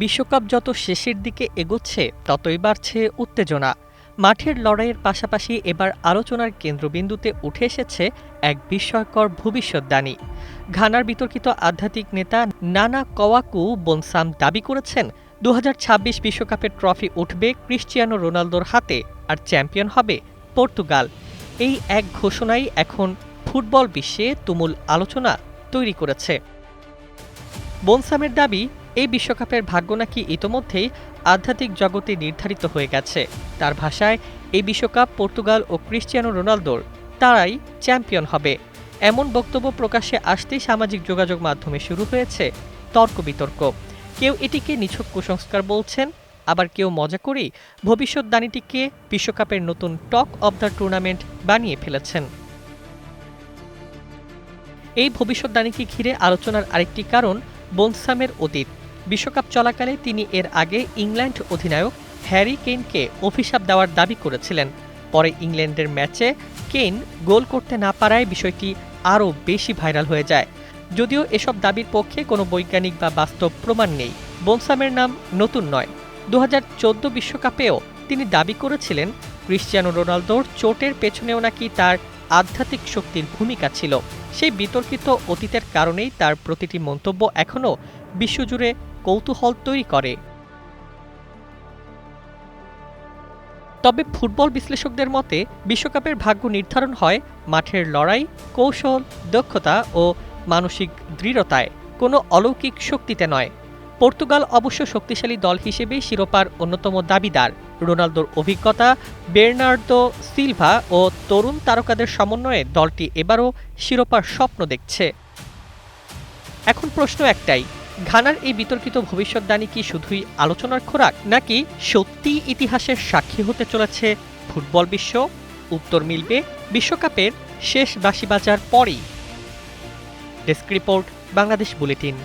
বিশ্বকাপ যত শেষের দিকে এগোচ্ছে ততই বাড়ছে উত্তেজনা। মাঠের লড়াইয়ের পাশাপাশি এবার আলোচনার কেন্দ্রবিন্দুতে উঠে এসেছে এক বিস্ময়কর ভবিষ্যদ্বাণী। ঘানার বিতর্কিত আধ্যাত্মিক নেতা নানা কওয়াকু বনসাম দাবি করেছেন ২০২৬ বিশ্বকাপের ট্রফি উঠবে ক্রিশ্চিয়ানো রোনালদোর হাতে আর চ্যাম্পিয়ন হবে পর্তুগাল। এই এক ঘোষণাই এখন ফুটবল বিশ্বে তুমুল আলোচনা তৈরি করেছে। বনসামের দাবি, এই বিশ্বকাপের ভাগ্য নাকি ইতোমধ্যেই আধ্যাত্মিক জগতে নির্ধারিত হয়ে গেছে। তার ভাষায়, এই বিশ্বকাপ পর্তুগাল ও ক্রিশ্চিয়ানো রোনালদোর, তারাই চ্যাম্পিয়ন হবে। এমন বক্তব্য প্রকাশ্যে আসতেই সামাজিক যোগাযোগ মাধ্যমে শুরু হয়েছে তর্ক বিতর্ক। কেউ এটিকে নিছক কুসংস্কার বলছেন, আবার কেউ মজা করেই ভবিষ্যদ্বাণীটিকে বিশ্বকাপের নতুন টক অব দ্য টুর্নামেন্ট বানিয়ে ফেলেছেন। এই ভবিষ্যদ্বাণীকে ঘিরে আলোচনার আরেকটি কারণ বনসামের অতীত। বিশ্বকাপ চলাকালে তিনি এর আগে ইংল্যান্ড অধিনায়ক হ্যারি কেইনকে অভিশাপ দেওয়ার দাবি করেছিলেন। পরে ইংল্যান্ডের ম্যাচে কেইন গোল করতে না পারায় বিষয়টি আরও বেশি ভাইরাল হয়ে যায়। যদিও এসব দাবির পক্ষে কোনো বৈজ্ঞানিক বা বাস্তব প্রমাণ নেই। বনসামের নাম নতুন নয়। ২০১৪ বিশ্বকাপেও তিনি দাবি করেছিলেন ক্রিশ্চিয়ানো রোনালদোর চোটের পেছনেও নাকি তার আধ্যাত্মিক শক্তির ভূমিকা ছিল। সেই বিতর্কিত অতীতের কারণেই তার প্রতিটি মন্তব্য এখনও বিশ্বজুড়ে কৌতূহল তৈরি করে। তবে ফুটবল বিশ্লেষকদের মতে বিশ্বকাপের ভাগ্য নির্ধারণ হয় মাঠের লড়াই, কৌশল, দক্ষতা ও মানসিক দৃঢ়তায়, কোনো অলৌকিক শক্তিতে নয়। পর্তুগাল অবশ্য শক্তিশালী দল হিসেবেই শিরোপার অন্যতম দাবিদার। রোনালদোর অভিজ্ঞতা, বের্নার্দো সিলভা ও তরুণ তারকাদের সমন্বয়ে দলটি এবারও শিরোপার স্বপ্ন দেখছে। এখন প্রশ্ন একটাই, ঘানার এই বিতর্কিত ভবিষ্যদ্বাণী কি শুধুই আলোচনার খোরাক, নাকি সত্যিই ইতিহাসের সাক্ষী হতে চলেছে ফুটবল বিশ্ব? উত্তর মিলবে বিশ্বকাপের শেষ বাঁশি বাজার পরই। Desk report, Bangladesh bulletin.